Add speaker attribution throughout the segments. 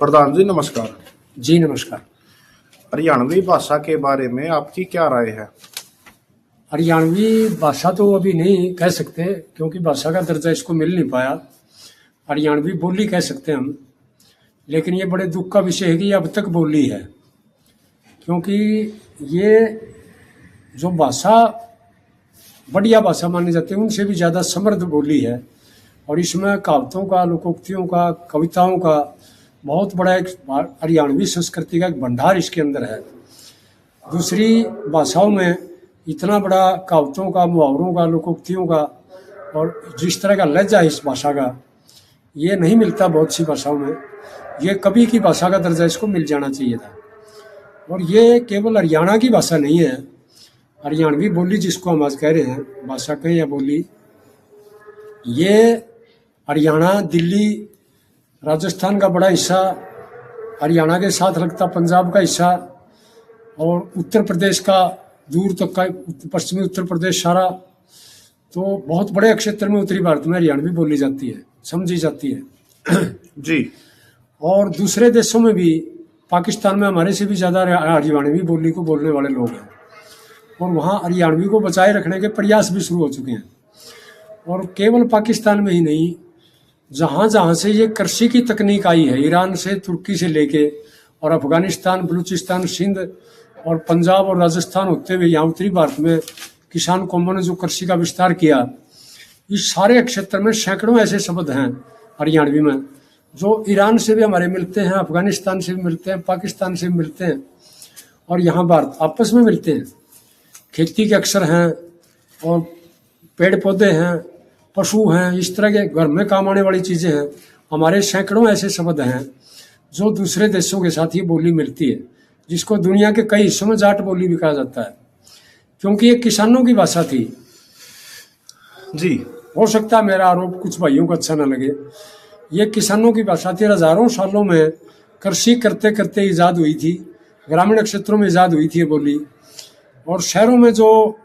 Speaker 1: प्रधान जी नमस्कार।
Speaker 2: जी नमस्कार।
Speaker 1: हरियाणवी भाषा के बारे में आपकी क्या राय है?
Speaker 2: हरियाणवी भाषा तो अभी नहीं कह सकते क्योंकि भाषा का दर्जा इसको मिल नहीं पाया। हरियाणवी बोली कह सकते हैं हम, लेकिन ये बड़े दुख का विषय है कि ये अब तक बोली है, क्योंकि ये जो भाषा बढ़िया भाषा मानी जाती है उनसे भी ज़्यादा समृद्ध बोली है और इसमें कहावतों का, लोकोक्तियों का, कविताओं का बहुत बड़ा एक हरियाणवी संस्कृति का एक भंडार इसके अंदर है। दूसरी भाषाओं में इतना बड़ा कहावतों का, मुहावरों का, लोकोक्तियों का और जिस तरह का लहजा है इस भाषा का, ये नहीं मिलता बहुत सी भाषाओं में। ये कवि की भाषा का दर्जा इसको मिल जाना चाहिए था। और ये केवल हरियाणा की भाषा नहीं है, हरियाणवी बोली जिसको हम आज कह रहे हैं, भाषा कहें या बोली, ये हरियाणा, दिल्ली, राजस्थान का बड़ा हिस्सा, हरियाणा के साथ लगता पंजाब का हिस्सा और उत्तर प्रदेश का दूर तक का पश्चिमी उत्तर प्रदेश सारा, तो बहुत बड़े क्षेत्र में उत्तरी भारत में हरियाणवी बोली जाती है, समझी जाती है
Speaker 1: जी।
Speaker 2: और दूसरे देशों में भी, पाकिस्तान में हमारे से भी ज़्यादा हरियाणवी बोली को बोलने वाले लोग हैं और वहाँ हरियाणवी को बचाए रखने के प्रयास भी शुरू हो चुके हैं। और केवल पाकिस्तान में ही नहीं, जहाँ जहाँ से ये कृषि की तकनीक आई है, ईरान से, तुर्की से लेके और अफगानिस्तान, बलूचिस्तान, सिंध और पंजाब और राजस्थान होते हुए यहाँ उत्तरी भारत में किसान कौमों ने जो कृषि का विस्तार किया, इस सारे क्षेत्र में सैकड़ों ऐसे शब्द हैं हरियाणवी में जो ईरान से भी हमारे मिलते हैं, अफगानिस्तान से भी मिलते हैं, पाकिस्तान से भी मिलते हैं और यहाँ भारत आपस में मिलते हैं। खेती के अक्षर हैं और पेड़ पौधे हैं, पशु हैं, इस तरह के घर में काम आने वाली चीज़ें हैं। हमारे सैकड़ों ऐसे शब्द हैं जो दूसरे देशों के साथ ये बोली मिलती है, जिसको दुनिया के कई हिस्सों में जाट बोली भी कहा जाता है, क्योंकि ये किसानों की भाषा थी।
Speaker 1: जी।
Speaker 2: हो सकता है मेरा आरोप कुछ भाइयों को अच्छा न लगे, ये किसानों की भाषा थी। हजारों सालों में कृषि करते करते ईजाद हुई थी, ग्रामीण क्षेत्रों में ईजाद हुई थी ये बोली। और शहरों में जो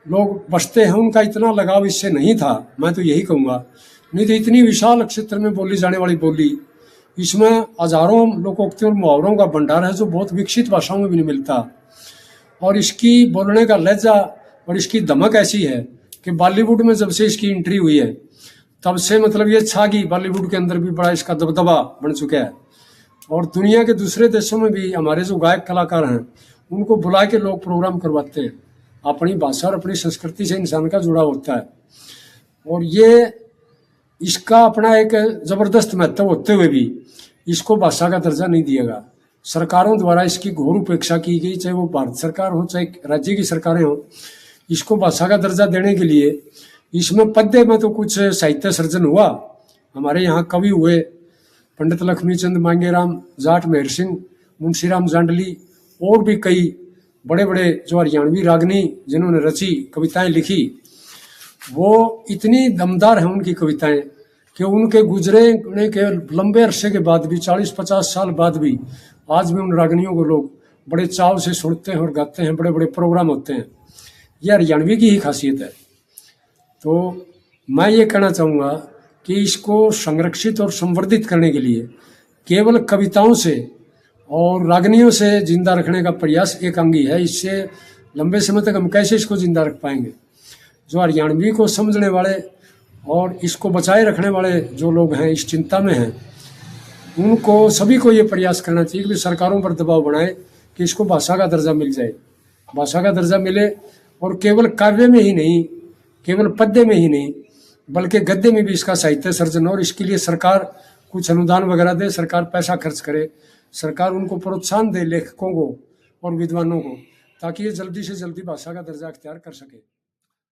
Speaker 2: लोग बसते हैं उनका इतना लगाव इससे नहीं था, मैं तो यही कहूँगा। नहीं तो इतनी विशाल क्षेत्र में बोली जाने वाली बोली, इसमें हजारों लोकोक्तियों और मुहावरों का भंडार है जो बहुत विकसित भाषाओं में भी नहीं मिलता। और इसकी बोलने का लहजा और इसकी धमक ऐसी है कि बॉलीवुड में जब से इसकी एंट्री हुई है तब से मतलब ये छा गई, बॉलीवुड के अंदर भी बड़ा इसका दबदबा बन चुका है। और दुनिया के दूसरे देशों में भी हमारे जो गायक कलाकार हैं उनको बुला के लोग प्रोग्राम करवाते हैं। अपनी भाषा और अपनी संस्कृति से इंसान का जुड़ाव होता है और ये इसका अपना एक ज़बरदस्त महत्व होते हुए भी इसको भाषा का दर्जा नहीं दिएगा। सरकारों द्वारा इसकी घोर उपेक्षा की गई, चाहे वो भारत सरकार हो चाहे राज्य की सरकारें हो। इसको भाषा का दर्जा देने के लिए इसमें पद्य में तो कुछ साहित्य सर्जन हुआ, हमारे यहाँ कवि हुए, पंडित लक्ष्मीचंद मांगेराम, जाट मेहर सिंह, मुंशीराम जांडली और भी कई बड़े बड़े जो हरियाणवी रागनी जिन्होंने रची, कविताएं लिखी, वो इतनी दमदार हैं उनकी कविताएं कि उनके गुजरने के लंबे अरसे के बाद भी, 40-50 साल बाद भी, आज भी उन रागनियों को लोग बड़े चाव से सुनते हैं और गाते हैं, बड़े बड़े प्रोग्राम होते हैं। यह हरियाणवी की ही खासियत है। तो मैं ये कहना चाहूँगा कि इसको संरक्षित और संवर्धित करने के लिए केवल कविताओं से और रागनियों से जिंदा रखने का प्रयास एक अंगी है। इससे लंबे समय तक हम कैसे इसको जिंदा रख पाएंगे? जो हरियाणवी को समझने वाले और इसको बचाए रखने वाले जो लोग हैं, इस चिंता में हैं, उनको सभी को ये प्रयास करना चाहिए कि सरकारों पर दबाव बनाए कि इसको भाषा का दर्जा मिल जाए, भाषा का दर्जा मिले। और केवल काव्य में ही नहीं, केवल पद्य में ही नहीं, बल्कि गद्य में भी इसका साहित्य सर्जन हो और इसके लिए सरकार कुछ अनुदान वगैरह दे, सरकार पैसा खर्च करे, सरकार उनको प्रोत्साहन दे, लेखकों को और विद्वानों को, ताकि ये जल्दी से जल्दी भाषा का दर्जा अख्तियार कर सके।